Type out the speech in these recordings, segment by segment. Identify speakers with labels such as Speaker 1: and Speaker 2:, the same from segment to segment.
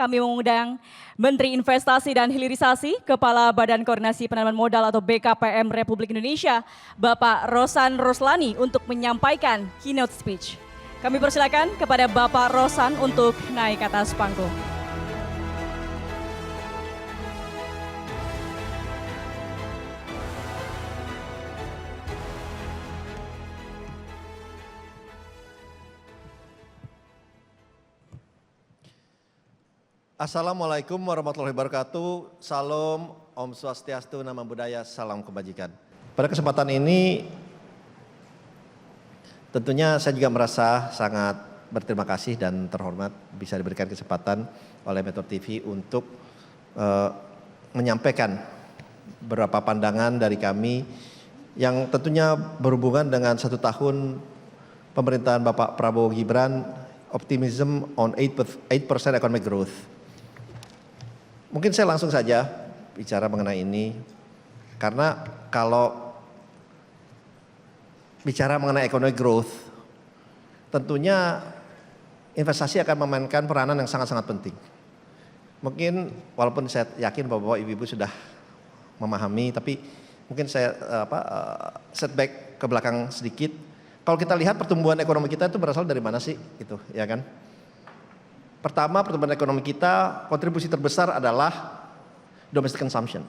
Speaker 1: kami mengundang Menteri Investasi dan Hilirisasi, Kepala Badan Koordinasi Penanaman Modal atau BKPM Republik Indonesia, Bapak Rosan Roslani untuk menyampaikan keynote speech. Kami persilakan kepada Bapak Rosan untuk naik ke atas panggung.
Speaker 2: Assalamualaikum warahmatullahi wabarakatuh. Salam, Om Swastiastu, Namo Buddhaya, salam kebajikan. Pada kesempatan ini tentunya saya juga merasa sangat berterima kasih dan terhormat bisa diberikan kesempatan oleh Metro TV untuk menyampaikan beberapa pandangan dari kami yang tentunya berhubungan dengan 1 tahun pemerintahan Bapak Prabowo Gibran, optimism on 8% economic growth. Mungkin saya langsung saja bicara mengenai ini, karena kalau bicara mengenai economic growth, tentunya investasi akan memainkan peranan yang sangat-sangat penting. Mungkin walaupun saya yakin bahwa ibu-ibu sudah memahami, tapi mungkin saya setback ke belakang sedikit. Kalau kita lihat pertumbuhan ekonomi kita itu berasal dari mana sih, gitu, ya kan? Pertama, pertumbuhan ekonomi kita kontribusi terbesar adalah domestic consumption.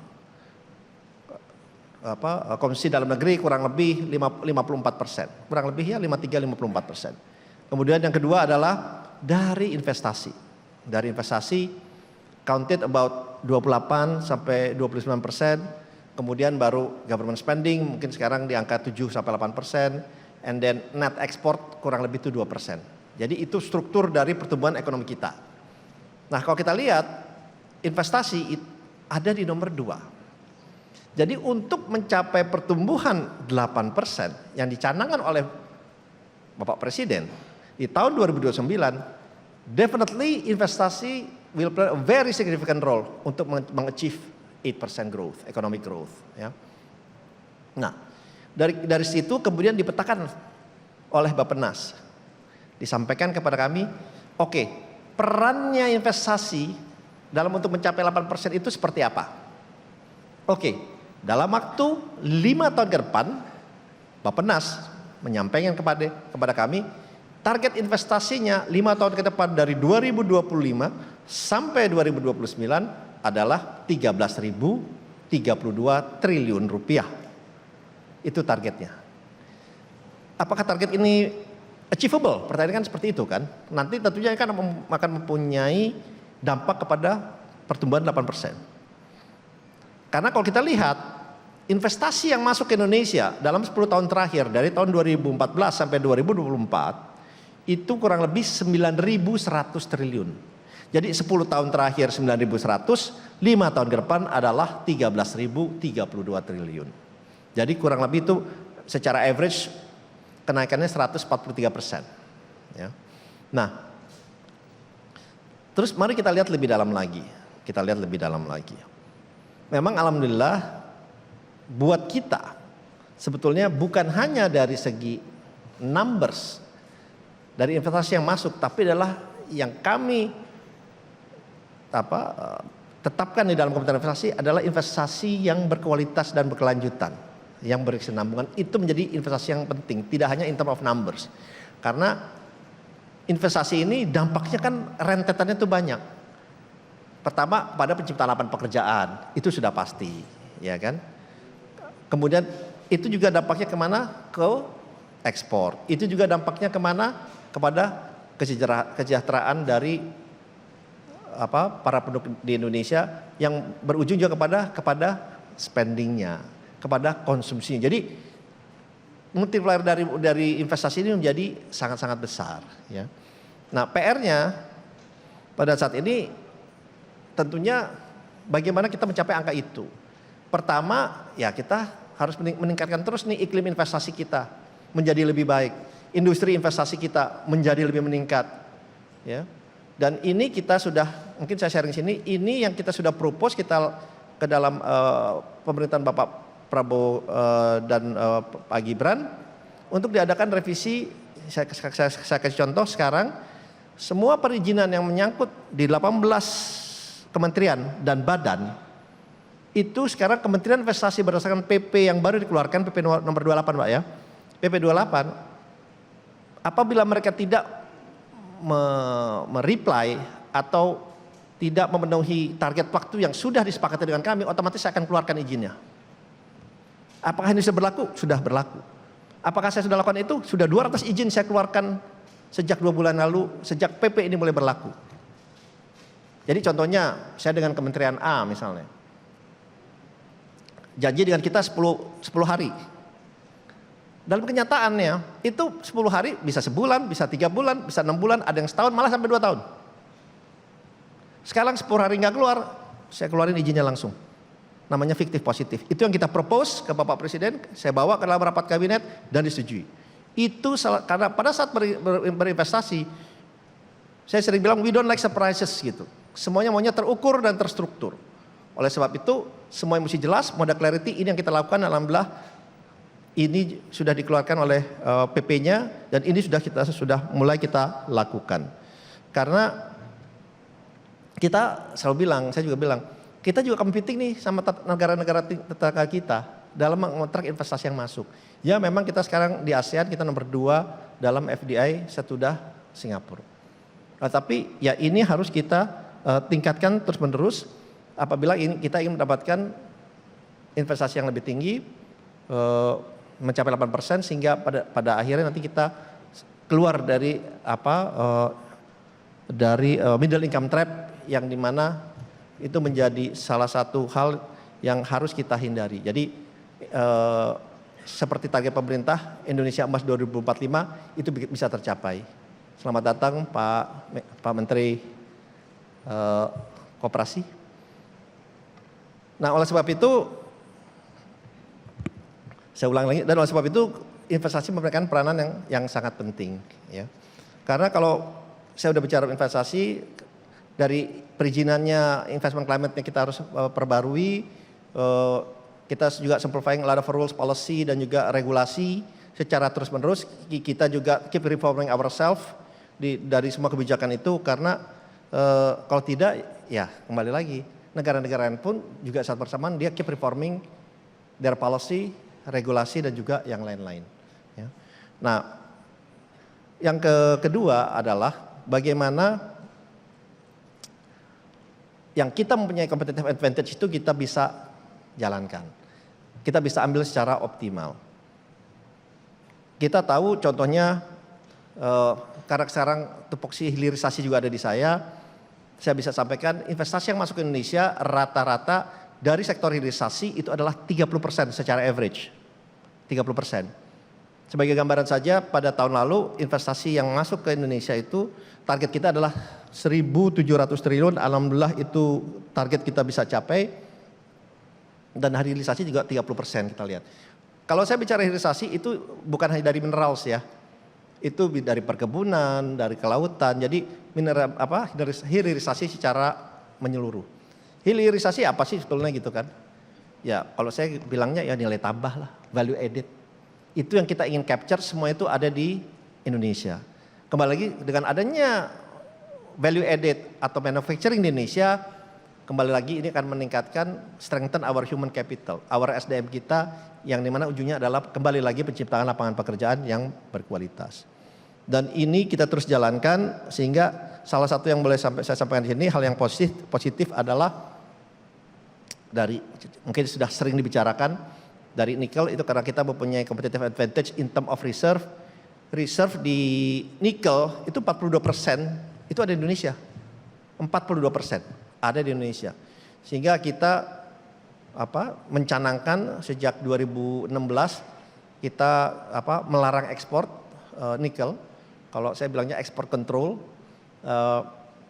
Speaker 2: Konsumsi dalam negeri kurang lebih 54%, kurang lebih ya 53-54%. Kemudian yang kedua adalah dari investasi. Dari investasi counted about 28-29%. Kemudian baru government spending mungkin sekarang di angka 7-8%. And then net export kurang lebih itu 2%. Jadi itu struktur dari pertumbuhan ekonomi kita. Nah kalau kita lihat investasi ada di nomor 2. Jadi untuk mencapai pertumbuhan 8% yang dicanangkan oleh Bapak Presiden di tahun 2029, definitely investasi will play a very significant role untuk mengachieve 8% growth, economic growth. Ya. Nah dari situ kemudian dipetakan oleh Bappenas. Disampaikan kepada kami, oke, perannya investasi dalam untuk mencapai 8% itu seperti apa? Oke, dalam waktu 5 tahun ke depan, Bappenas menyampaikan kepada kami, target investasinya 5 tahun ke depan dari 2025 sampai 2029 adalah 13.032 triliun rupiah. Itu targetnya. Apakah target ini achievable? Pertanyaan kan seperti itu kan. Nanti tentunya akan mempunyai dampak kepada pertumbuhan 8%. Karena kalau kita lihat investasi yang masuk ke Indonesia dalam 10 tahun terakhir dari tahun 2014 sampai 2024 itu kurang lebih 9.100 triliun. Jadi 10 tahun terakhir 9.100, 5 tahun ke depan adalah 13.032 triliun. Jadi kurang lebih itu secara average kenaikannya 143%. Ya. Nah, terus mari kita lihat lebih dalam lagi. Memang alhamdulillah buat kita sebetulnya bukan hanya dari segi numbers dari investasi yang masuk, tapi adalah yang kami tetapkan di dalam Kementerian Investasi adalah investasi yang berkualitas dan berkelanjutan, yang berkesinambungan. Itu menjadi investasi yang penting, tidak hanya in terms of numbers. Karena investasi ini dampaknya kan rentetannya itu banyak. Pertama pada penciptaan lapangan pekerjaan, itu sudah pasti, ya kan. Kemudian itu juga dampaknya kemana? Ke ekspor. Itu juga dampaknya kemana? Kepada kesejahteraan dari para penduduk di Indonesia yang berujung juga kepada spendingnya, kepada konsumsinya. Jadi multiplier dari investasi ini menjadi sangat-sangat besar. Ya. Nah PR-nya pada saat ini tentunya bagaimana kita mencapai angka itu. Pertama ya kita harus meningkatkan terus nih iklim investasi kita menjadi lebih baik. Industri investasi kita menjadi lebih meningkat. Ya. Dan ini kita sudah, mungkin saya sharing sini, ini yang kita sudah propose kita ke dalam pemerintahan Bapak Prabowo dan Pak Gibran untuk diadakan revisi. Saya kasih contoh sekarang semua perizinan yang menyangkut di 18 kementerian dan badan, itu sekarang Kementerian Investasi berdasarkan PP yang baru dikeluarkan, PP nomor 28 Pak ya, PP 28, apabila mereka tidak mereply atau tidak memenuhi target waktu yang sudah disepakati dengan kami, otomatis saya akan keluarkan izinnya. Apakah ini sudah berlaku? Sudah berlaku. Apakah saya sudah lakukan itu? Sudah 200 izin saya keluarkan sejak 2 bulan lalu, sejak PP ini mulai berlaku. Jadi contohnya saya dengan Kementerian A misalnya, janji dengan kita 10 hari. Dalam kenyataannya itu 10 hari bisa sebulan, bisa 3 bulan, bisa 6 bulan, ada yang setahun, malah sampai 2 tahun. Sekarang 10 hari nggak keluar, saya keluarin izinnya langsung. Namanya fiktif positif. Itu yang kita propose ke Bapak Presiden, saya bawa ke dalam rapat kabinet dan disetujui. Itu karena pada saat berinvestasi, saya sering bilang we don't like surprises gitu. Semuanya maunya terukur dan terstruktur. Oleh sebab itu semua yang mesti jelas, mau ada clarity, ini yang kita lakukan. Alhamdulillah ini sudah dikeluarkan oleh PP-nya dan ini sudah mulai kita lakukan. Karena kita selalu bilang, saya juga bilang, kita juga competing nih sama negara-negara tetangga kita dalam mengontrak investasi yang masuk. Ya memang kita sekarang di ASEAN kita nomor 2 dalam FDI sesudah Singapura. Nah, tapi ya ini harus kita tingkatkan terus menerus. Apabila kita ingin mendapatkan investasi yang lebih tinggi, mencapai 8% sehingga pada akhirnya nanti kita keluar dari middle income trap yang dimana itu menjadi salah satu hal yang harus kita hindari. Jadi seperti target pemerintah Indonesia Emas 2045 itu bisa tercapai. Selamat datang Pak Menteri Koperasi. Nah oleh sebab itu, saya ulang lagi, dan oleh sebab itu investasi memberikan peranan yang sangat penting. Ya. Karena kalau saya udah bicara investasi, dari perizinannya, investment climate-nya kita harus perbarui, kita juga simplifying a lot of rules, policy, dan juga regulasi secara terus menerus. Kita juga keep reforming ourselves dari semua kebijakan itu, karena kalau tidak, ya kembali lagi, negara-negara lain pun juga saat bersamaan dia keep reforming their policy, regulasi dan juga yang lain-lain. Ya. Nah, yang kedua adalah bagaimana yang kita mempunyai competitive advantage itu kita bisa jalankan, kita bisa ambil secara optimal. Kita tahu contohnya karena sekarang tupoksi hilirisasi juga ada di saya bisa sampaikan investasi yang masuk ke Indonesia rata-rata dari sektor hilirisasi itu adalah 30% secara average. 30%. Sebagai gambaran saja pada tahun lalu investasi yang masuk ke Indonesia itu target kita adalah 1.700 triliun. Alhamdulillah itu target kita bisa capai. Dan hilirisasi juga 30% kita lihat. Kalau saya bicara hilirisasi itu bukan hanya dari minerals ya. Itu dari perkebunan, dari kelautan. Jadi hilirisasi secara menyeluruh. Hilirisasi apa sih sebetulnya gitu kan? Ya kalau saya bilangnya ya nilai tambah lah, value added. Itu yang kita ingin capture, semua itu ada di Indonesia. Kembali lagi dengan adanya value added atau manufacturing di Indonesia, kembali lagi ini akan meningkatkan strengthen our human capital, our SDM kita, yang dimana ujungnya adalah kembali lagi penciptaan lapangan pekerjaan yang berkualitas. Dan ini kita terus jalankan sehingga salah satu yang boleh saya sampaikan di sini, hal yang positif adalah dari mungkin sudah sering dibicarakan dari nikel itu karena kita mempunyai competitive advantage in term of reserve. Reserve di nikel itu 42% itu ada di Indonesia. 42% ada di Indonesia. Sehingga kita mencanangkan sejak 2016 kita melarang ekspor nikel. Kalau saya bilangnya ekspor control,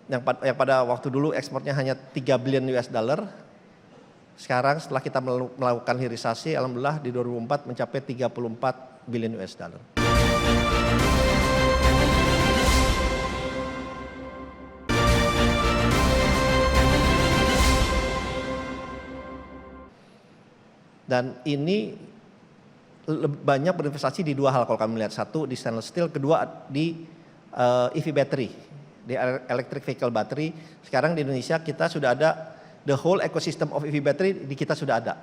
Speaker 2: yang pada waktu dulu ekspornya hanya 3 billion US dollar. Sekarang setelah kita melakukan hilirisasi, alhamdulillah di 2004 mencapai 34 billion US dollar. Dan ini banyak berinvestasi di dua hal kalau kami lihat. Satu di stainless steel, kedua di EV battery. di electric vehicle battery. Sekarang di Indonesia kita sudah ada the whole ecosystem of EV battery di kita sudah ada.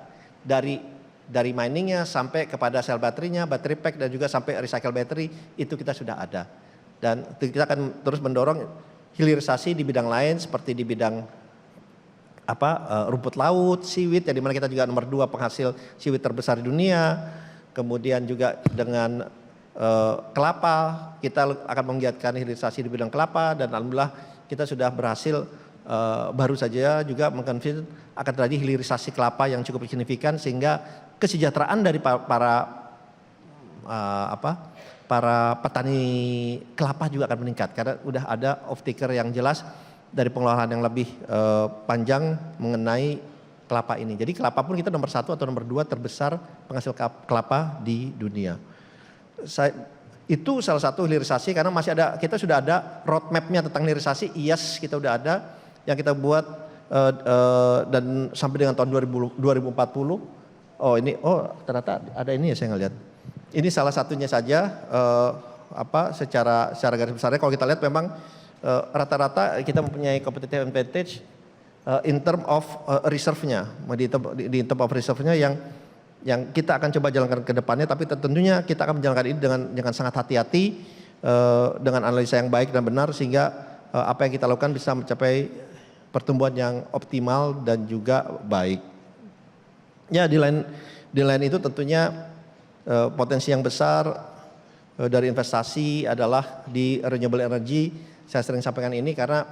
Speaker 2: Dari miningnya sampai kepada sel baterainya, battery pack dan juga sampai recycle battery itu kita sudah ada. Dan kita akan terus mendorong hilirisasi di bidang lain seperti di bidang rumput laut, seaweed, yang dimana kita juga nomor 2 penghasil seaweed terbesar di dunia. Kemudian juga dengan kelapa, kita akan menggiatkan hilirisasi di bidang kelapa dan alhamdulillah kita sudah berhasil baru saja juga mengkonfirmasi akan terjadi hilirisasi kelapa yang cukup signifikan sehingga kesejahteraan dari para petani kelapa juga akan meningkat karena udah ada off taker yang jelas dari pengelolaan yang lebih panjang mengenai kelapa ini. Jadi kelapa pun kita nomor 1 atau nomor 2 terbesar penghasil kelapa di dunia. Itu salah satu hilirisasi karena kita sudah ada roadmap-nya tentang hilirisasi. IAS kita udah ada yang kita buat dan sampai dengan tahun 2040. Ternyata ada ini ya, saya ngeliat. Ini salah satunya saja secara garis besarnya kalau kita lihat memang rata-rata kita mempunyai competitive advantage in term of reserve-nya, di term of reserve-nya yang kita akan coba jalankan ke depannya, tapi tentunya kita akan menjalankan ini dengan sangat hati-hati, dengan analisa yang baik dan benar sehingga apa yang kita lakukan bisa mencapai pertumbuhan yang optimal dan juga baik. Ya di lain itu tentunya potensi yang besar dari investasi adalah di renewable energy. Saya sering sampaikan ini karena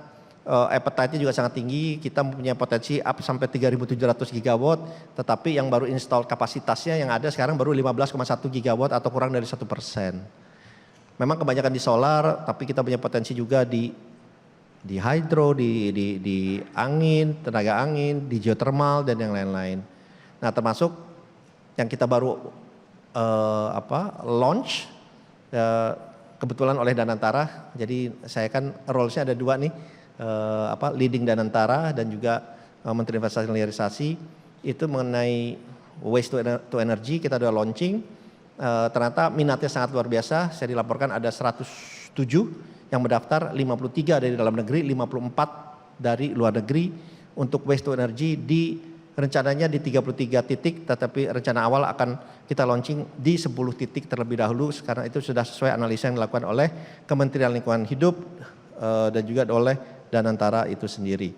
Speaker 2: appetite-nya juga sangat tinggi. Kita mempunyai potensi up sampai 3.700 gigawatt, tetapi yang baru install kapasitasnya yang ada sekarang baru 15,1 gigawatt atau kurang dari 1%. Memang kebanyakan di solar, tapi kita punya potensi juga di hydro, di angin, tenaga angin, di geothermal dan yang lain-lain. Nah, termasuk yang kita baru launch kebetulan oleh Danantara. Jadi saya kan roles-nya ada 2 nih. Leading Danantara dan juga Menteri Investasi dan Hilirisasi itu mengenai waste to energy kita sudah launching. Ternyata minatnya sangat luar biasa. Saya dilaporkan ada 107 yang mendaftar, 53 dari dalam negeri, 54 dari luar negeri untuk waste to energy rencananya di 33 titik, tetapi rencana awal akan kita launching di 10 titik terlebih dahulu karena itu sudah sesuai analisa yang dilakukan oleh Kementerian Lingkungan Hidup dan juga oleh Danantara itu sendiri.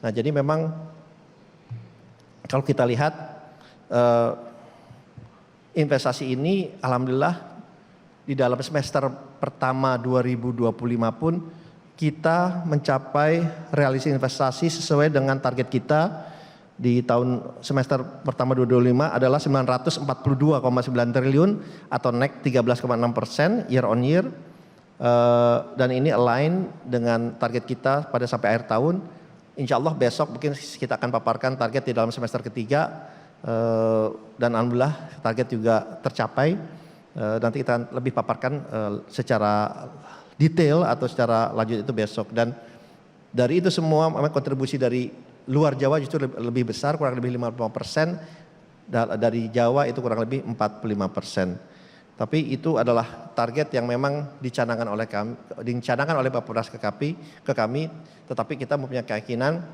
Speaker 2: Nah, jadi memang kalau kita lihat investasi ini alhamdulillah di dalam semester pertama 2025 pun kita mencapai realisasi investasi sesuai dengan target kita di tahun semester pertama 2025 adalah 942,9 triliun atau naik 13,6% year on year. Dan ini align dengan target kita pada sampai akhir tahun. Insya Allah besok mungkin kita akan paparkan target di dalam semester ketiga dan alhamdulillah target juga tercapai. Nanti kita lebih paparkan secara detail atau secara lanjut itu besok. Dan dari itu semua memang kontribusi dari luar Jawa justru lebih besar, kurang lebih 55%, dari Jawa itu kurang lebih 45%. Tapi itu adalah target yang memang dicanangkan oleh Bappenas ke kami, tetapi kita mempunyai keyakinan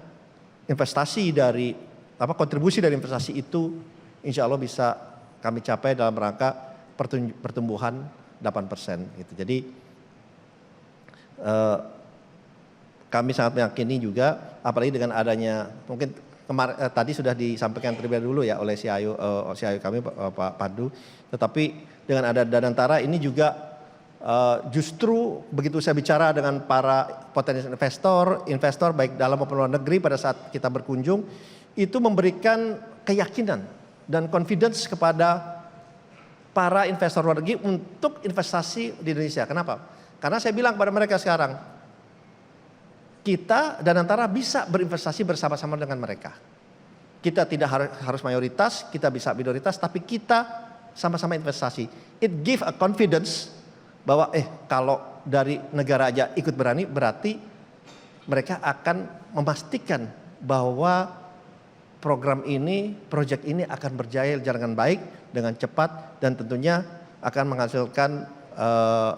Speaker 2: investasi dari kontribusi dari investasi itu insya Allah bisa kami capai dalam rangka pertumbuhan 8% gitu. Jadi kami sangat meyakini juga, apalagi dengan adanya mungkin tadi sudah disampaikan terlebih dahulu ya oleh CIO kami Pak Pandu, tetapi dengan ada Danantara ini juga justru begitu saya bicara dengan para potensial investor baik dalam maupun luar negeri pada saat kita berkunjung, itu memberikan keyakinan dan confidence kepada para investor luar negeri untuk investasi di Indonesia. Kenapa? Karena saya bilang kepada mereka sekarang, kita Danantara bisa berinvestasi bersama-sama dengan mereka. Kita tidak harus mayoritas, kita bisa minoritas, tapi kita sama-sama investasi. It give a confidence bahwa kalau dari negara aja ikut berani, berarti mereka akan memastikan bahwa program ini, proyek ini akan berjaya dengan baik, dengan cepat, dan tentunya akan menghasilkan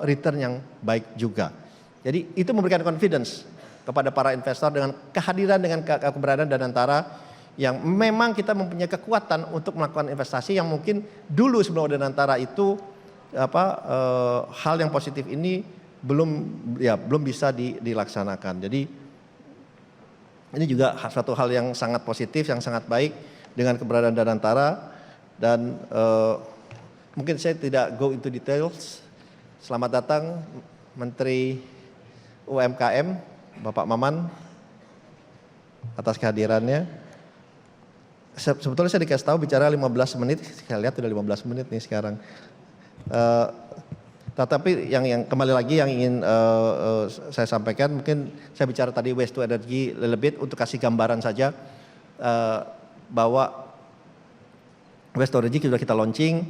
Speaker 2: return yang baik juga. Jadi itu memberikan confidence kepada para investor dengan kehadiran dengan keberadaan Danantara yang memang kita mempunyai kekuatan untuk melakukan investasi yang mungkin dulu sebelum ada Danantara itu hal yang positif ini belum bisa dilaksanakan. Jadi ini juga suatu hal yang sangat positif, yang sangat baik dengan keberadaan Danantara dan mungkin saya tidak go into details. Selamat datang Menteri UMKM Bapak Maman atas kehadirannya. Sebetulnya saya dikasih tahu bicara 15 menit, saya lihat sudah 15 menit nih sekarang. Tetapi yang kembali lagi yang ingin saya sampaikan, mungkin saya bicara tadi waste to energy a little bit untuk kasih gambaran saja bahwa waste to energy sudah kita launching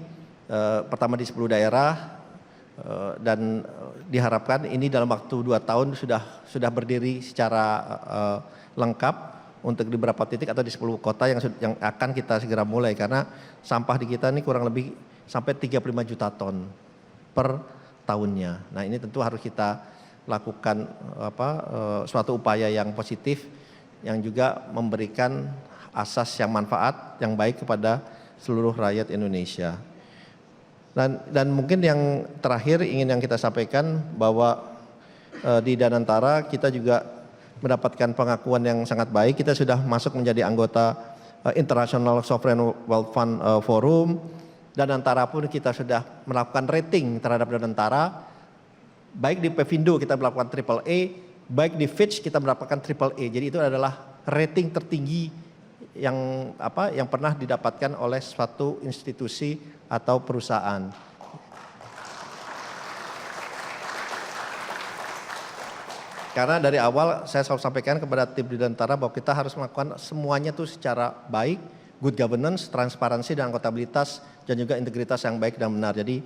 Speaker 2: pertama di 10 daerah dan diharapkan ini dalam waktu 2 tahun sudah berdiri secara lengkap untuk di beberapa titik atau di 10 kota yang akan kita segera mulai karena sampah di kita ini kurang lebih sampai 35 juta ton per tahunnya. Nah ini tentu harus kita lakukan suatu upaya yang positif yang juga memberikan asas yang manfaat yang baik kepada seluruh rakyat Indonesia. Dan mungkin yang terakhir yang kita sampaikan bahwa di Danantara kita juga mendapatkan pengakuan yang sangat baik. Kita sudah masuk menjadi anggota International Sovereign Wealth Fund Forum. Danantara pun kita sudah melakukan rating terhadap Danantara. Baik di Pevindo kita melakukan AAA, baik di Fitch kita mendapatkan AAA. Jadi itu adalah rating tertinggi yang pernah didapatkan oleh suatu institusi atau perusahaan. Karena dari awal saya selalu sampaikan kepada tim di Danantara bahwa kita harus melakukan semuanya itu secara baik, good governance, transparansi dan akuntabilitas dan juga integritas yang baik dan benar. Jadi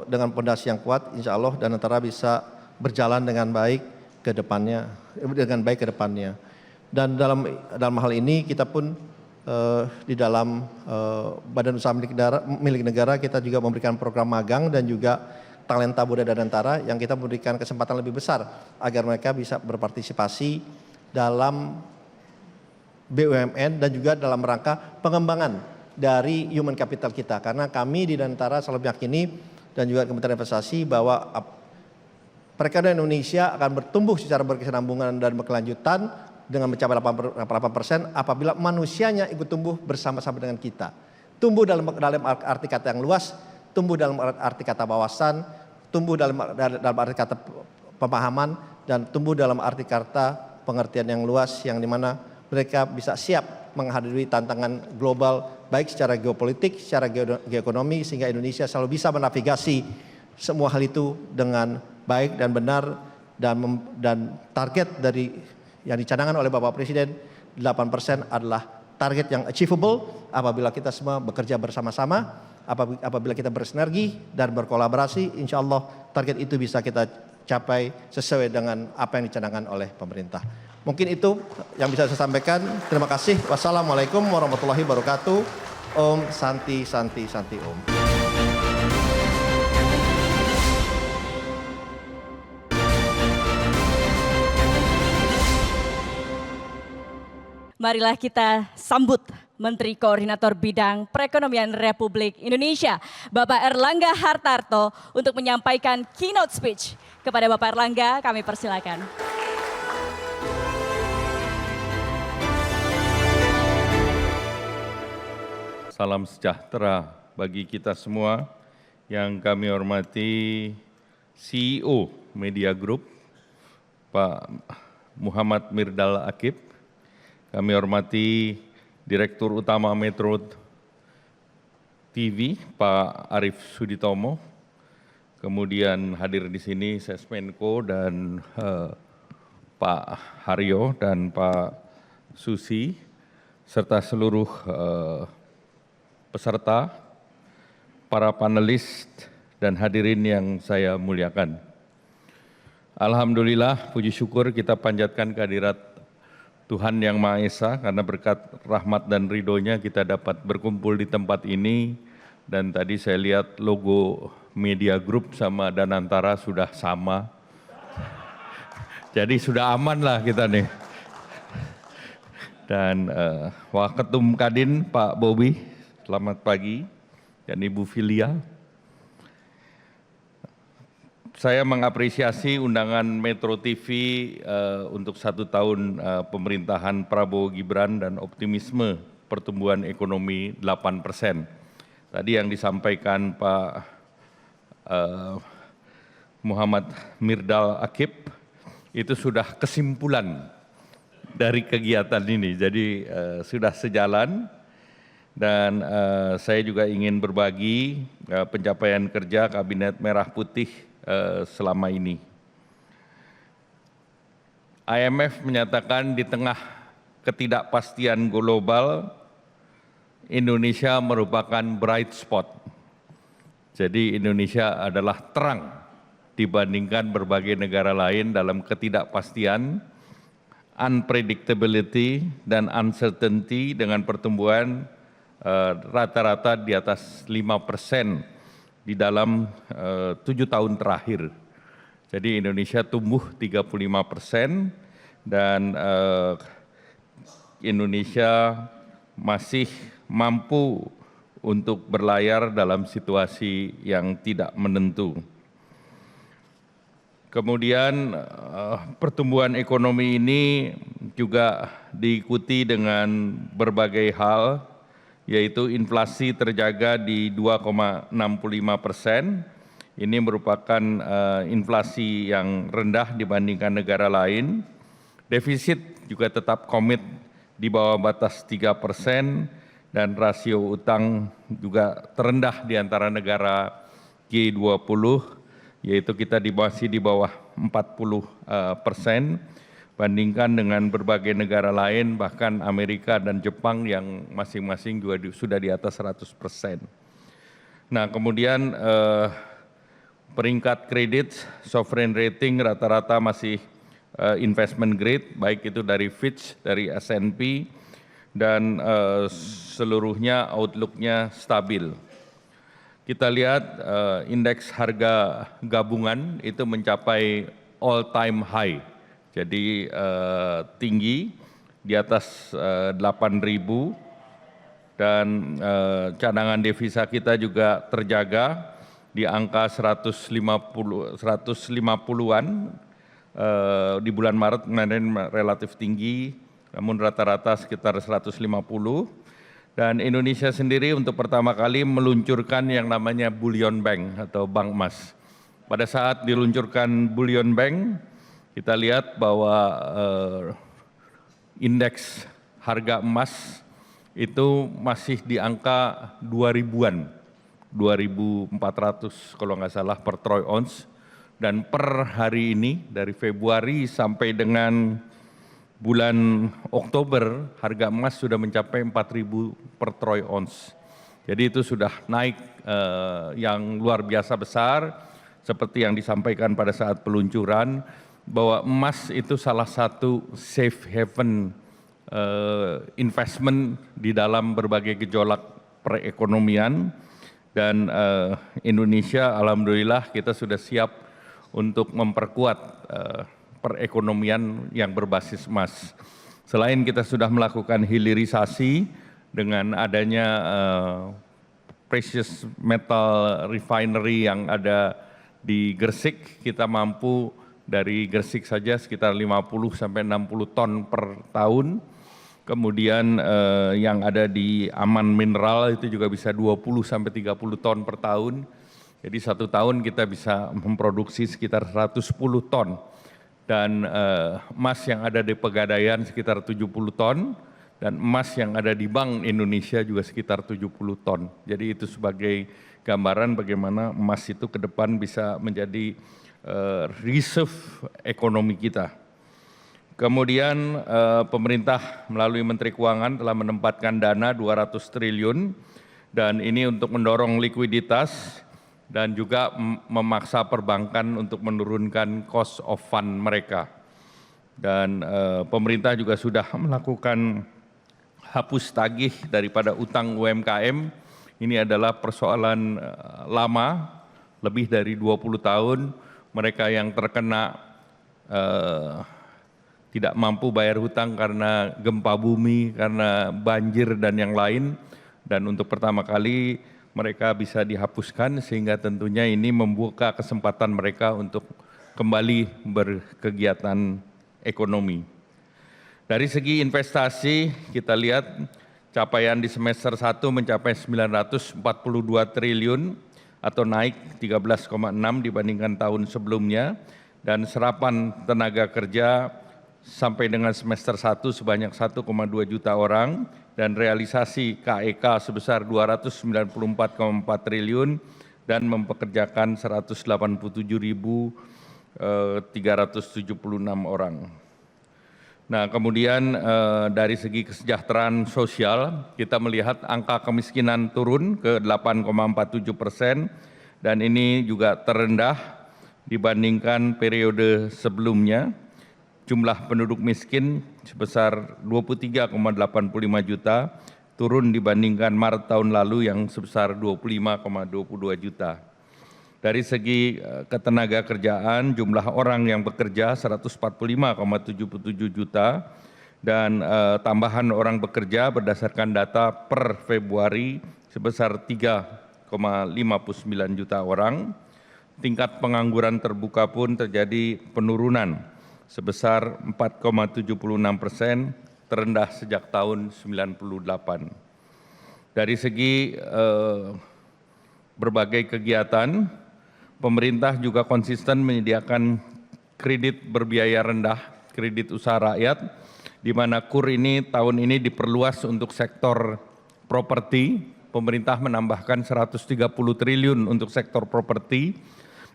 Speaker 2: dengan fondasi yang kuat, insya Allah Danantara bisa berjalan dengan baik ke depannya, Dan dalam hal ini kita pun di dalam Badan Usaha milik negara kita juga memberikan program magang dan juga talenta budaya Danantara yang kita memberikan kesempatan lebih besar agar mereka bisa berpartisipasi dalam BUMN dan juga dalam rangka pengembangan dari human capital kita. Karena kami di Danantara selalu meyakini dan juga Kementerian Investasi bahwa perekonomian Indonesia akan bertumbuh secara berkesinambungan dan berkelanjutan dengan mencapai 8% apabila manusianya ikut tumbuh bersama-sama dengan kita. Tumbuh dalam arti kata yang luas, tumbuh dalam arti kata wawasan, tumbuh dalam arti kata pemahaman, dan tumbuh dalam arti kata pengertian yang luas yang dimana mereka bisa siap menghadapi tantangan global baik secara geopolitik, secara geoekonomi sehingga Indonesia selalu bisa menavigasi semua hal itu dengan baik dan benar dan target dari yang dicanangkan oleh Bapak Presiden 8% adalah target yang achievable apabila kita semua bekerja bersama-sama, apabila kita bersinergi dan berkolaborasi, insya Allah target itu bisa kita capai sesuai dengan apa yang dicanangkan oleh pemerintah. Mungkin itu yang bisa saya sampaikan. Terima kasih. Wassalamualaikum warahmatullahi wabarakatuh. Om Santi Santi Santi Om.
Speaker 1: Marilah kita sambut Menteri Koordinator Bidang Perekonomian Republik Indonesia, Bapak Erlangga Hartarto untuk menyampaikan keynote speech. Kepada Bapak Erlangga kami persilakan.
Speaker 3: Salam sejahtera bagi kita semua yang kami hormati CEO Media Group, Pak Muhammad Mirdal Akib. Kami hormati Direktur Utama Metro TV, Pak Arief Suditomo. Kemudian hadir di sini Sesmenko dan Pak Haryo dan Pak Susi, serta seluruh peserta, para panelis dan hadirin yang saya muliakan. Alhamdulillah, puji syukur kita panjatkan kehadirat Tuhan Yang Maha Esa, karena berkat rahmat dan ridhonya kita dapat berkumpul di tempat ini. Dan tadi saya lihat logo Media Group sama Danantara sudah sama. Jadi sudah aman lah kita nih. Dan Waketum Kadin Pak Bobi, selamat pagi, dan Ibu Filia. Saya mengapresiasi undangan Metro TV untuk 1 tahun pemerintahan Prabowo Gibran dan optimisme pertumbuhan ekonomi 8%. Tadi yang disampaikan Pak Muhammad Mirdal Akib itu sudah kesimpulan dari kegiatan ini, jadi sudah sejalan. Dan saya juga ingin berbagi pencapaian kerja Kabinet Merah Putih selama ini. IMF menyatakan di tengah ketidakpastian global, Indonesia merupakan bright spot. Jadi Indonesia adalah terang dibandingkan berbagai negara lain dalam ketidakpastian, unpredictability, dan uncertainty dengan pertumbuhan rata-rata di atas 5% di dalam 7 tahun terakhir. Jadi Indonesia tumbuh 35% dan Indonesia masih mampu untuk berlayar dalam situasi yang tidak menentu. Kemudian pertumbuhan ekonomi ini juga diikuti dengan berbagai hal, yaitu inflasi terjaga di 2,65%. Ini merupakan inflasi yang rendah dibandingkan negara lain. Defisit juga tetap komit di bawah batas 3%, dan rasio utang juga terendah di antara negara G20, yaitu kita masih di bawah 40%, bandingkan dengan berbagai negara lain, bahkan Amerika dan Jepang yang masing-masing juga sudah di atas 100%. Nah, kemudian peringkat kredit, sovereign rating rata-rata masih investment grade, baik itu dari Fitch, dari S&P, dan seluruhnya outlook-nya stabil. Kita lihat indeks harga gabungan itu mencapai all-time high, jadi tinggi di atas 8.000, dan cadangan devisa kita juga terjaga di angka 150-an di bulan Maret kemarin relatif tinggi, namun rata-rata sekitar 150. Dan Indonesia sendiri untuk pertama kali meluncurkan yang namanya bullion bank atau bank emas. Pada saat diluncurkan bullion bank, kita lihat bahwa indeks harga emas itu masih di angka 2000-an, 2.400 kalau nggak salah per troy ounce. Dan per hari ini dari Februari sampai dengan bulan Oktober, harga emas sudah mencapai 4.000 per troy ounce. Jadi itu sudah naik yang luar biasa besar, seperti yang disampaikan pada saat peluncuran, bahwa emas itu salah satu safe haven investment di dalam berbagai gejolak perekonomian. Dan Indonesia, alhamdulillah kita sudah siap untuk memperkuat perekonomian yang berbasis emas. Selain kita sudah melakukan hilirisasi dengan adanya precious metal refinery yang ada di Gresik, kita mampu dari Gresik saja sekitar 50-60 ton per tahun. Kemudian yang ada di Aman Mineral itu juga bisa 20-30 ton per tahun. Jadi 1 tahun kita bisa memproduksi sekitar 110 ton. Dan emas yang ada di Pegadaian sekitar 70 ton, dan emas yang ada di Bank Indonesia juga sekitar 70 ton. Jadi itu sebagai gambaran bagaimana emas itu ke depan bisa menjadi reserve ekonomi kita. Kemudian pemerintah melalui Menteri Keuangan telah menempatkan dana 200 triliun, dan ini untuk mendorong likuiditas dan juga memaksa perbankan untuk menurunkan cost of fund mereka. Dan pemerintah juga sudah melakukan hapus tagih daripada utang UMKM. Ini adalah persoalan lama, lebih dari 20 tahun. Mereka yang terkena tidak mampu bayar hutang karena gempa bumi, karena banjir dan yang lain. Dan untuk pertama kali mereka bisa dihapuskan sehingga tentunya ini membuka kesempatan mereka untuk kembali berkegiatan ekonomi. Dari segi investasi kita lihat capaian di semester 1 mencapai 942 triliun atau naik 13,6 dibandingkan tahun sebelumnya, dan serapan tenaga kerja sampai dengan semester 1 sebanyak 1,2 juta orang, dan realisasi KEK sebesar 294,4 triliun dan mempekerjakan 187.376 orang. Nah, kemudian dari segi kesejahteraan sosial, kita melihat angka kemiskinan turun ke 8,47%, dan ini juga terendah dibandingkan periode sebelumnya. Jumlah penduduk miskin sebesar 23,85 juta, turun dibandingkan Maret tahun lalu yang sebesar 25,22 juta. Dari segi ketenaga kerjaan, jumlah orang yang bekerja 145,77 juta, dan tambahan orang bekerja berdasarkan data per Februari sebesar 3,59 juta orang. Tingkat pengangguran terbuka pun terjadi penurunan sebesar 4,76%, terendah sejak tahun 98. Dari segi berbagai kegiatan, pemerintah juga konsisten menyediakan kredit berbiaya rendah, kredit usaha rakyat, di mana KUR ini tahun ini diperluas untuk sektor properti. Pemerintah menambahkan 130 triliun untuk sektor properti,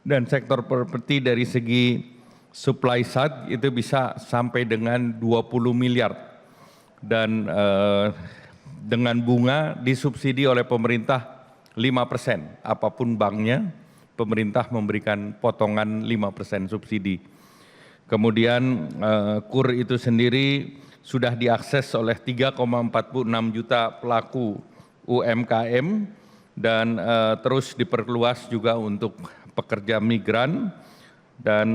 Speaker 3: dan sektor properti dari segi supply side itu bisa sampai dengan 20 miliar, dan dengan bunga disubsidi oleh pemerintah 5%, apapun banknya, pemerintah memberikan potongan 5% subsidi. Kemudian KUR itu sendiri sudah diakses oleh 3,46 juta pelaku UMKM, dan terus diperluas juga untuk pekerja migran, dan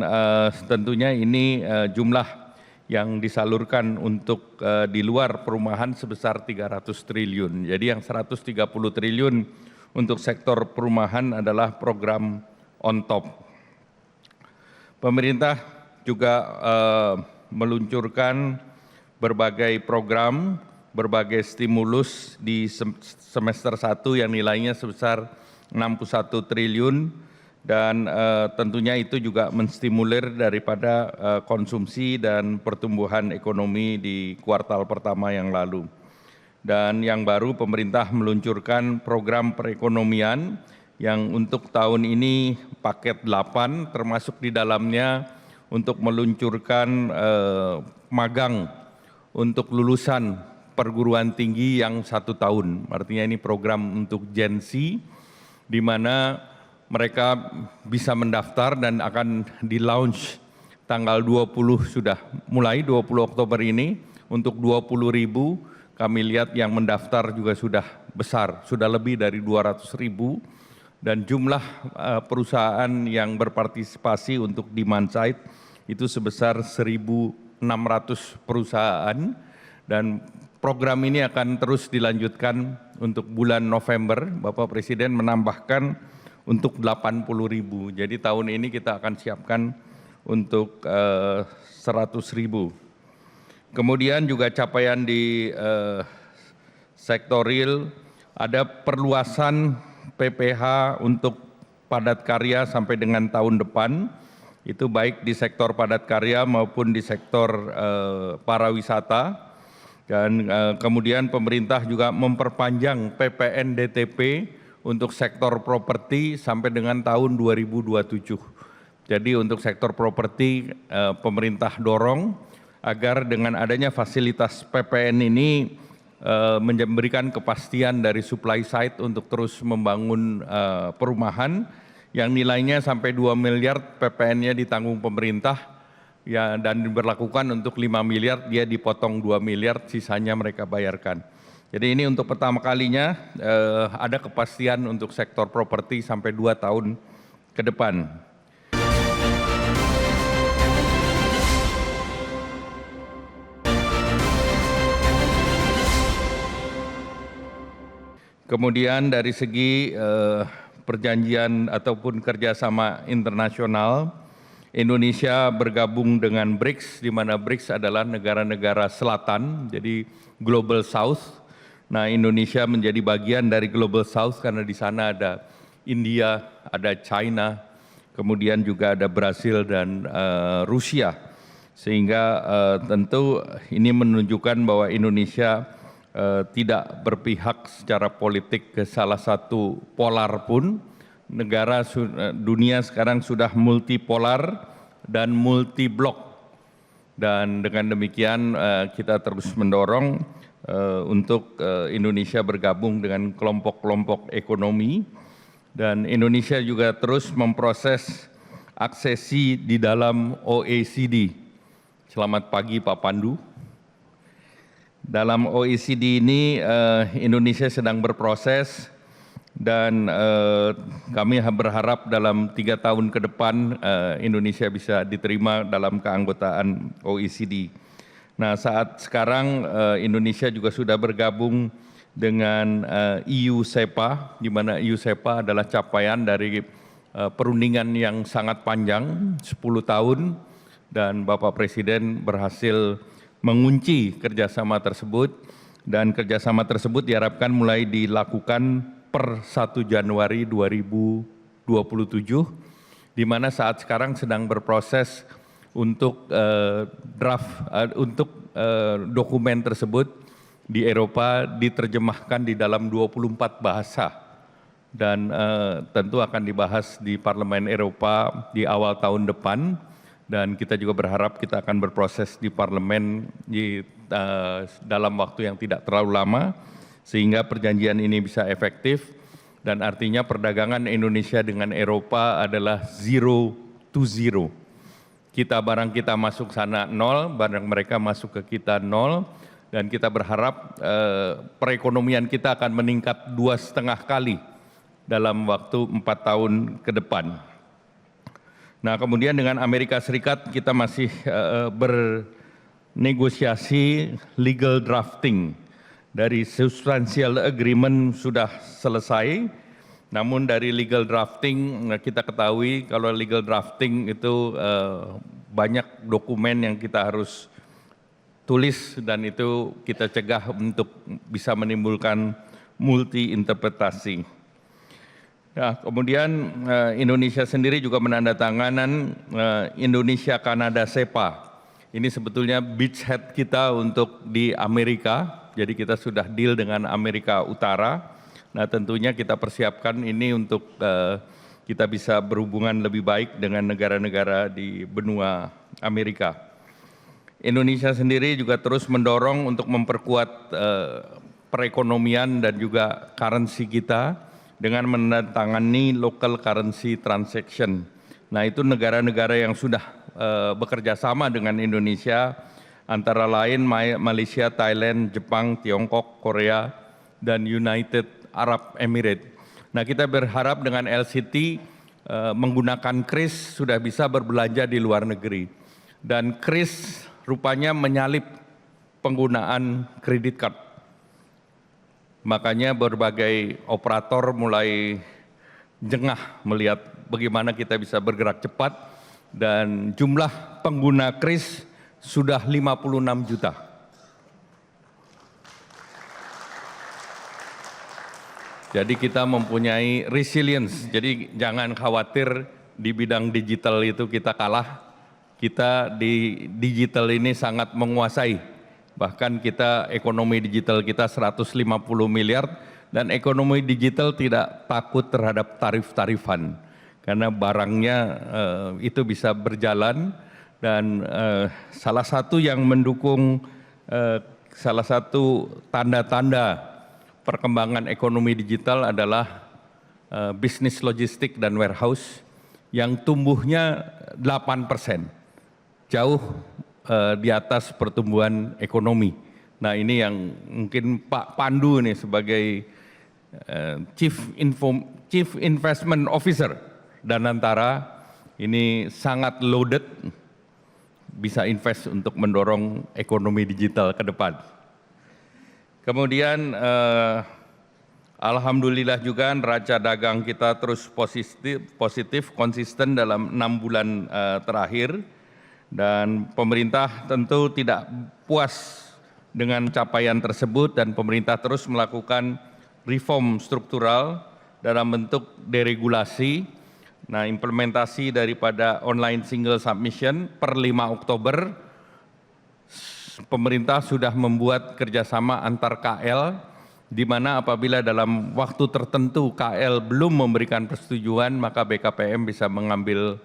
Speaker 3: tentunya ini jumlah yang disalurkan untuk di luar perumahan sebesar 300 triliun. Jadi yang 130 triliun untuk sektor perumahan adalah program on top. Pemerintah juga meluncurkan berbagai program, berbagai stimulus di semester 1 yang nilainya sebesar 61 triliun, dan tentunya itu juga menstimulir daripada konsumsi dan pertumbuhan ekonomi di kuartal pertama yang lalu. Dan yang baru, pemerintah meluncurkan program perekonomian yang untuk tahun ini paket 8, termasuk di dalamnya untuk meluncurkan magang untuk lulusan perguruan tinggi yang 1 tahun. Artinya ini program untuk Gen Z, di mana mereka bisa mendaftar dan akan di-launch tanggal 20 sudah mulai 20 Oktober ini untuk 20.000. Kami lihat yang mendaftar juga sudah besar, sudah lebih dari 200.000, dan jumlah perusahaan yang berpartisipasi untuk demand side itu sebesar 1.600 perusahaan, dan program ini akan terus dilanjutkan untuk bulan November. Bapak Presiden menambahkan untuk 80.000. Jadi tahun ini kita akan siapkan untuk 100.000. Kemudian juga capaian di sektor real, ada perluasan PPH untuk padat karya sampai dengan tahun depan. Itu baik di sektor padat karya maupun di sektor pariwisata. Dan kemudian pemerintah juga memperpanjang PPN DTP untuk sektor properti sampai dengan tahun 2027. Jadi untuk sektor properti pemerintah dorong agar dengan adanya fasilitas PPN ini memberikan kepastian dari supply side untuk terus membangun perumahan yang nilainya sampai 2 miliar PPN-nya ditanggung pemerintah, ya, dan diberlakukan untuk 5 miliar dia dipotong 2 miliar, sisanya mereka bayarkan. Jadi ini untuk pertama kalinya ada kepastian untuk sektor properti sampai 2 tahun ke depan. Kemudian dari segi perjanjian ataupun kerjasama internasional, Indonesia bergabung dengan BRICS, di mana BRICS adalah negara-negara selatan, jadi Global South. Nah, Indonesia menjadi bagian dari Global South karena di sana ada India, ada China, kemudian juga ada Brasil dan Rusia. Sehingga tentu ini menunjukkan bahwa Indonesia tidak berpihak secara politik ke salah satu polar pun. Dunia sekarang sudah multipolar dan multiblok. Dan dengan demikian kita terus mendorong untuk Indonesia bergabung dengan kelompok-kelompok ekonomi. Dan Indonesia juga terus memproses aksesi di dalam OECD. Selamat pagi Pak Pandu. Dalam OECD ini Indonesia sedang berproses dan kami berharap dalam 3 tahun ke depan Indonesia bisa diterima dalam keanggotaan OECD. Nah, saat sekarang Indonesia juga sudah bergabung dengan EU SEPA, di mana EU SEPA adalah capaian dari perundingan yang sangat panjang, 10 tahun, dan Bapak Presiden berhasil mengunci kerjasama tersebut, dan kerjasama tersebut diharapkan mulai dilakukan per 1 Januari 2027, di mana saat sekarang sedang berproses untuk dokumen tersebut di Eropa diterjemahkan di dalam 24 bahasa, dan tentu akan dibahas di Parlemen Eropa di awal tahun depan. Dan kita juga berharap kita akan berproses di parlemen dalam waktu yang tidak terlalu lama, sehingga perjanjian ini bisa efektif, dan artinya perdagangan Indonesia dengan Eropa adalah zero to zero. Barang kita masuk sana 0, barang mereka masuk ke kita 0, dan kita berharap perekonomian kita akan meningkat 2,5 kali dalam waktu 4 tahun ke depan. Nah, kemudian dengan Amerika Serikat kita masih bernegosiasi legal drafting. Dari substantial agreement sudah selesai, namun dari legal drafting kita ketahui kalau legal drafting itu banyak dokumen yang kita harus tulis, dan itu kita cegah untuk bisa menimbulkan multi interpretasi. Nah, kemudian Indonesia sendiri juga menandatangani Indonesia-Kanada SEPA. Ini sebetulnya beachhead kita untuk di Amerika, jadi kita sudah deal dengan Amerika Utara. Nah, tentunya kita persiapkan ini untuk kita bisa berhubungan lebih baik dengan negara-negara di benua Amerika. Indonesia sendiri juga terus mendorong untuk memperkuat perekonomian dan juga currency kita dengan menandatangani local currency transaction. Nah, itu negara-negara yang sudah bekerja sama dengan Indonesia, antara lain Malaysia, Thailand, Jepang, Tiongkok, Korea, dan United Arab Emirates. Nah, kita berharap dengan LCT menggunakan KRIS sudah bisa berbelanja di luar negeri. Dan KRIS rupanya menyalip penggunaan kredit card. Makanya berbagai operator mulai jengah melihat bagaimana kita bisa bergerak cepat, dan jumlah pengguna KRIS sudah 56 juta. Jadi kita mempunyai resilience, jadi jangan khawatir di bidang digital itu kita kalah. Kita di digital ini sangat menguasai. Bahkan kita ekonomi digital kita 150 miliar, dan ekonomi digital tidak takut terhadap tarif-tarifan karena barangnya itu bisa berjalan. Dan salah satu yang mendukung salah satu tanda-tanda perkembangan ekonomi digital adalah bisnis logistik dan warehouse yang tumbuhnya 8%, jauh di atas pertumbuhan ekonomi. Nah, ini yang mungkin Pak Pandu nih sebagai Chief Investment Officer Danantara ini sangat loaded, bisa invest untuk mendorong ekonomi digital ke depan. Kemudian Alhamdulillah juga neraca dagang kita terus positif konsisten dalam 6 bulan terakhir, dan pemerintah tentu tidak puas dengan capaian tersebut dan pemerintah terus melakukan reform struktural dalam bentuk deregulasi. Nah, implementasi daripada online single submission per 5 Oktober, pemerintah sudah membuat kerjasama antar KL, di mana apabila dalam waktu tertentu KL belum memberikan persetujuan, maka BKPM bisa mengambil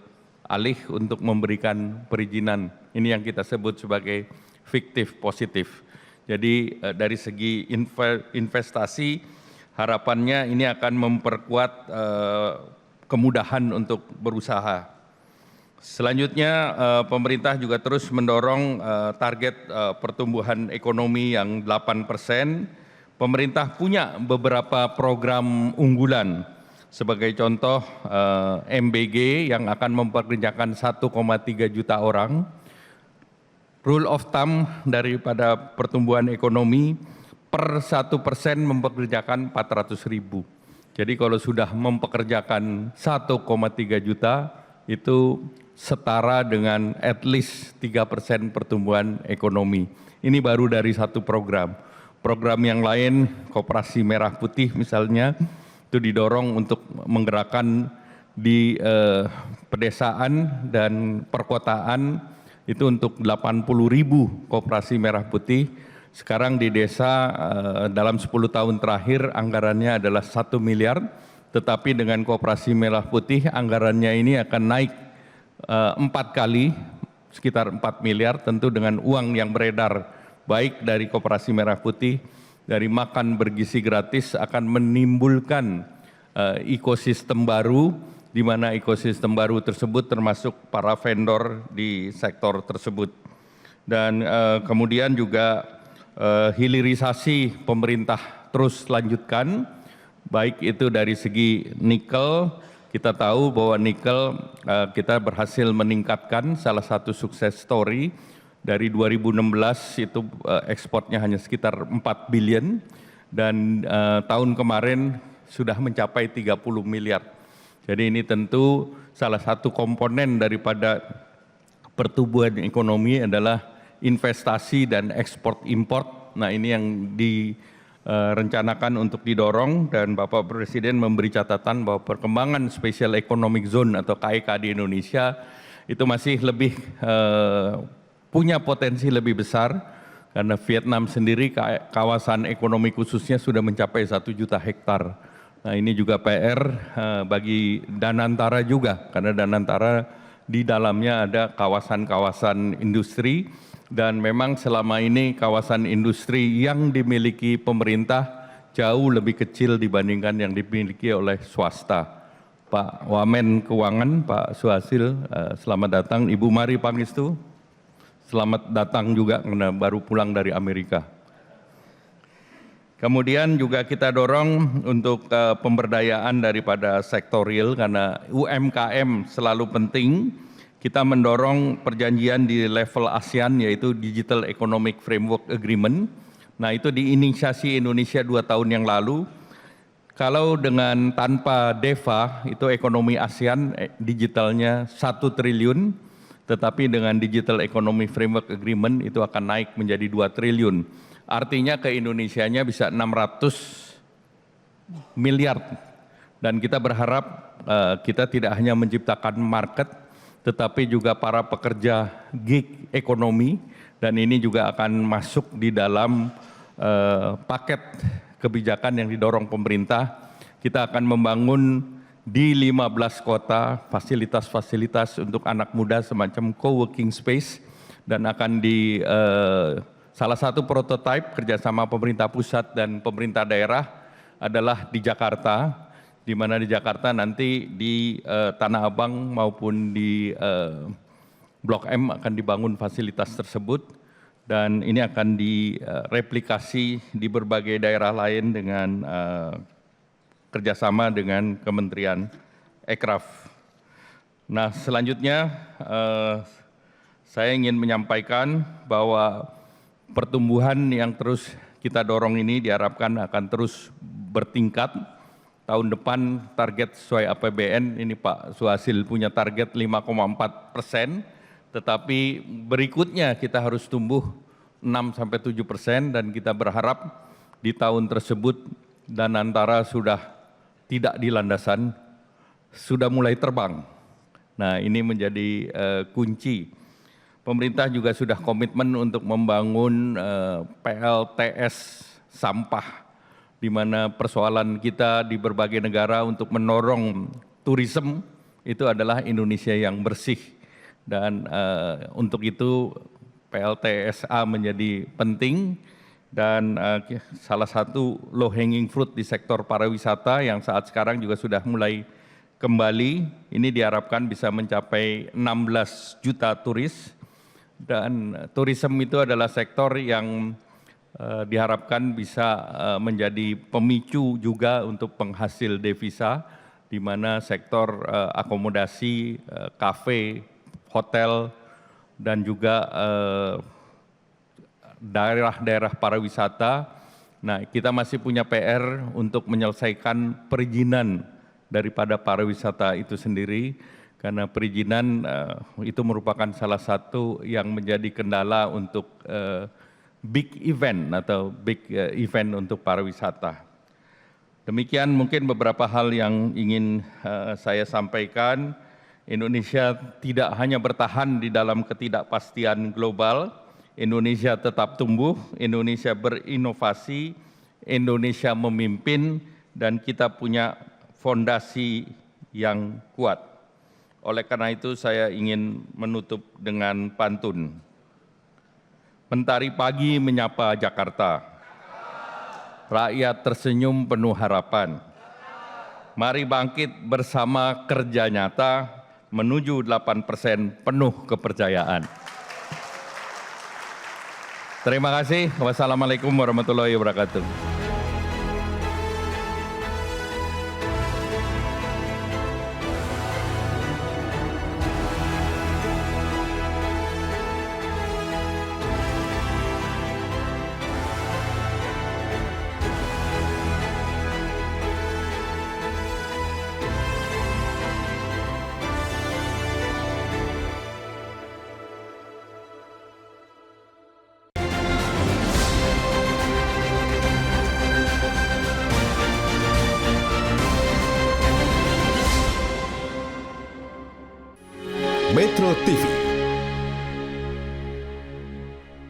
Speaker 3: alih untuk memberikan perizinan. Ini yang kita sebut sebagai fiktif positif. Jadi dari segi investasi, harapannya ini akan memperkuat kemudahan untuk berusaha. Selanjutnya, pemerintah juga terus mendorong target pertumbuhan ekonomi yang 8%. Pemerintah punya beberapa program unggulan, sebagai contoh MBG yang akan mempekerjakan 1,3 juta orang. Rule of thumb daripada pertumbuhan ekonomi, per 1% mempekerjakan 400.000. Jadi kalau sudah mempekerjakan 1,3 juta, itu setara dengan at least 3% pertumbuhan ekonomi. Ini baru dari satu program. Program yang lain, Koperasi Merah Putih misalnya, itu didorong untuk menggerakkan di pedesaan dan perkotaan, itu untuk 80.000 Koperasi Merah Putih. Sekarang di desa dalam 10 tahun terakhir anggarannya adalah 1 miliar, tetapi dengan Koperasi Merah Putih anggarannya ini akan naik 4 kali, sekitar 4 miliar, tentu dengan uang yang beredar baik dari Koperasi Merah Putih, dari makan bergizi gratis, akan menimbulkan ekosistem baru, di mana ekosistem baru tersebut termasuk para vendor di sektor tersebut. Dan kemudian juga hilirisasi pemerintah terus lanjutkan, baik itu dari segi nikel. Kita tahu bahwa nikel kita berhasil meningkatkan, salah satu sukses story. Dari 2016 itu ekspornya hanya sekitar 4 billion, dan tahun kemarin sudah mencapai 30 miliar. Jadi ini tentu salah satu komponen daripada pertumbuhan ekonomi adalah investasi dan ekspor import. Nah, ini yang direncanakan untuk didorong, dan Bapak Presiden memberi catatan bahwa perkembangan Special Economic Zone atau KEK di Indonesia itu masih lebih punya potensi lebih besar, karena Vietnam sendiri kawasan ekonomi khususnya sudah mencapai 1 juta hektar. Nah, ini juga PR bagi Danantara juga, karena Danantara di dalamnya ada kawasan-kawasan industri, dan memang selama ini kawasan industri yang dimiliki pemerintah jauh lebih kecil dibandingkan yang dimiliki oleh swasta. Pak Wamen Keuangan, Pak Suhasil, selamat datang. Ibu Mari Pangestu, selamat datang juga karena baru pulang dari Amerika. Kemudian juga kita dorong untuk pemberdayaan daripada sektor real, karena UMKM selalu penting. Kita mendorong perjanjian di level ASEAN, yaitu Digital Economic Framework Agreement. Nah, itu diinisiasi Indonesia 2 tahun yang lalu. Kalau dengan tanpa DEFA, itu ekonomi ASEAN digitalnya 1 triliun. Tetapi dengan Digital Economy Framework Agreement itu akan naik menjadi 2 triliun. Artinya ke Indonesianya bisa 600 miliar. Dan kita berharap kita tidak hanya menciptakan market, tetapi juga para pekerja gig ekonomi, dan ini juga akan masuk di dalam paket kebijakan yang didorong pemerintah. Kita akan membangun di 15 kota fasilitas-fasilitas untuk anak muda semacam co-working space, dan akan di salah satu prototipe kerjasama pemerintah pusat dan pemerintah daerah adalah di Jakarta, di mana di Jakarta nanti di Tanah Abang maupun di Blok M akan dibangun fasilitas tersebut, dan ini akan direplikasi di berbagai daerah lain dengan kerjasama dengan Kementerian Ekraf. Nah, selanjutnya saya ingin menyampaikan bahwa pertumbuhan yang terus kita dorong ini diharapkan akan terus bertingkat. Tahun depan target sesuai APBN, ini Pak Suhasil punya target 5,4%, tetapi berikutnya kita harus tumbuh 6-7% dan kita berharap di tahun tersebut Danantara sudah tidak di landasan, sudah mulai terbang. Nah, ini menjadi kunci. Pemerintah juga sudah komitmen untuk membangun PLTS sampah, di mana persoalan kita di berbagai negara untuk mendorong turisme itu adalah Indonesia yang bersih. Dan untuk itu PLTSA menjadi penting dan salah satu low hanging fruit di sektor pariwisata yang saat sekarang juga sudah mulai kembali, ini diharapkan bisa mencapai 16 juta turis. Dan turisme itu adalah sektor yang diharapkan bisa menjadi pemicu juga untuk penghasil devisa, di mana sektor akomodasi, kafe, hotel, dan juga daerah-daerah pariwisata. Nah, kita masih punya PR untuk menyelesaikan perizinan daripada pariwisata itu sendiri, karena perizinan itu merupakan salah satu yang menjadi kendala untuk big event atau big event untuk pariwisata. Demikian mungkin beberapa hal yang ingin saya sampaikan. Indonesia tidak hanya bertahan di dalam ketidakpastian global, Indonesia tetap tumbuh, Indonesia berinovasi, Indonesia memimpin, dan kita punya fondasi yang kuat. Oleh karena itu saya ingin menutup dengan pantun. Mentari pagi menyapa Jakarta, rakyat tersenyum penuh harapan. Mari bangkit bersama kerja nyata, menuju 8% penuh kepercayaan. Terima kasih. Wassalamualaikum warahmatullahi wabarakatuh.
Speaker 4: Metro TV